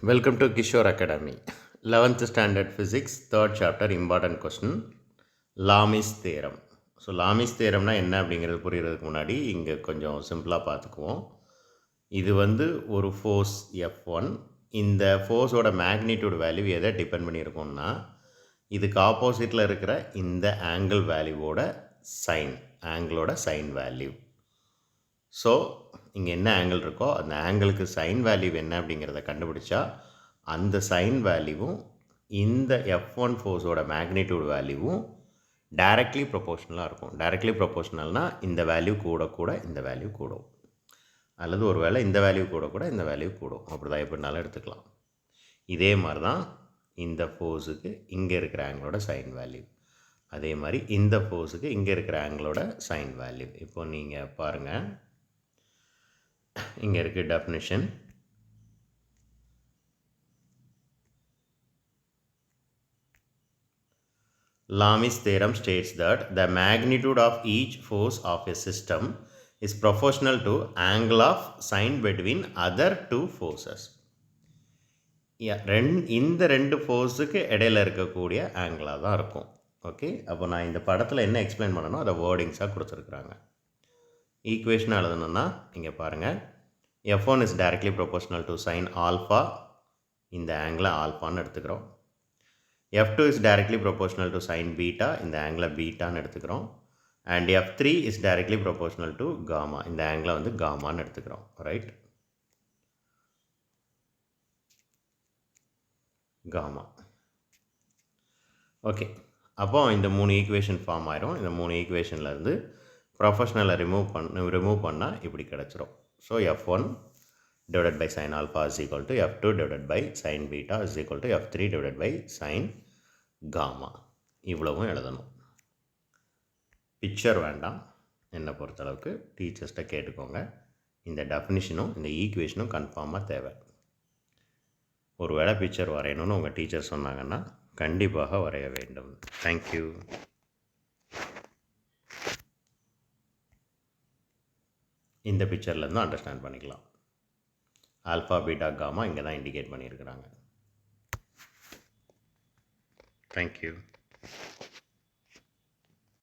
Welcome to Kishore Academy. 11th Standard Physics, 3rd Chapter, Important Question, Lami's Theorem. So Lami's தேரம்னா என்ன அப்படிங்கிறது புரிகிறதுக்கு முன்னாடி இங்கே கொஞ்சம் சிம்பிளாக பார்த்துக்குவோம். இது ஒரு ஃபோர்ஸ் F1. இந்த ஃபோர்ஸோட மேக்னிடியூட் வேல்யூ எதை டிபெண்ட் பண்ணியிருக்கோம்னா இதுக்கு ஆப்போசிட்டில் இருக்கிற இந்த ஆங்கிள் வேல்யூவோட ஆங்கிளோட சைன் வேல்யூ. ஸோ இங்கே என்ன ஆங்கிள் இருக்கோ அந்த ஆங்கிளுக்கு சைன் வேல்யூ என்ன அப்படிங்கிறத கண்டுபிடிச்சா அந்த சைன் வேல்யூவும் இந்த F1 ஃபோர்ஸோட மேக்னிடியூட் வேல்யூவும் டைரக்ட்லி ப்ரொபோஷ்னலாக இருக்கும். டைரக்ட்லி ப்ரொபோஷ்னல்னால் இந்த வேல்யூ கூட இந்த வேல்யூ கூடும், அல்லது ஒரு வேளை இந்த வேல்யூ கூட இந்த வேல்யூ கூடும். அப்படி தான் எப்படினாலும் எடுத்துக்கலாம். இதே மாதிரி தான் இந்த ஃபோர்ஸுக்கு இங்கே இருக்கிற ஆங்கிளோட சைன் வேல்யூ, அதே மாதிரி இந்த ஃபோர்ஸுக்கு இங்கே இருக்கிற ஆங்கிளோட சைன் வேல்யூ. இப்போ நீங்கள் பாருங்கள், இங்கே இருக்குது definition. Lami's theorem states that the magnitude of each force of a system is proportional to angle of sine between other two forces. இந்த ரெண்டு ஃபோர்ஸுக்கு இடையில் இருக்கக்கூடிய ஆங்கிளாக தான் இருக்கும். ஓகே, அப்போ நான் இந்த படத்தில் என்ன எக்ஸ்பிளைன் பண்ணணும் அதை வேர்டிங்ஸாக கொடுத்துருக்குறாங்க. ஈக்குவேஷன் எழுதணுன்னா இங்கே பாருங்கள், F1 is directly proportional to sin alpha, இந்த ஆங்கிளை ஆல்ஃபான்னு எடுத்துக்கிறோம். F2 is directly proportional to sin beta, இந்த ஆங்கிளை பீட்டான்னு எடுத்துக்கிறோம். and F3 is directly proportional to gamma, இந்த ஆங்கிளை காமான்னு எடுத்துக்கிறோம். Right, gamma. ஓகே, அப்போ இந்த 3 ஈக்குவேஷன் ஃபார்ம் ஆயிரும். இந்த 3 ஈக்குவேஷன்லேருந்து ப்ரொஃபஷ்னலை ரிமூவ் பண்ணால் இப்படி கிடச்சிரும். So F1 divided by sin alpha is equal to F2 divided by sin beta is equal to F3 divided by sin gamma. இவ்வளவும் எழுதணும். பிக்சர் வேண்டாம் என்னை பொறுத்தளவுக்கு. டீச்சர்ஸ்ட்டை கேட்டுக்கோங்க, இந்த டெஃபினிஷனும் இந்த ஈக்குவேஷனும் கன்ஃபார்மாக தேவை. ஒரு வேளை பிக்சர் வரையணும்னு உங்கள் டீச்சர் சொன்னாங்கன்னா கண்டிப்பாக வரைய வேண்டும். தேங்க்யூ. இந்த பிக்சர்லேருந்து அண்டர்ஸ்டாண்ட் பண்ணிக்கலாம். ஆல்ஃபா பீட்டா காமா இங்கே தான் இண்டிகேட் பண்ணியிருக்கிறாங்க. தேங்க்யூ.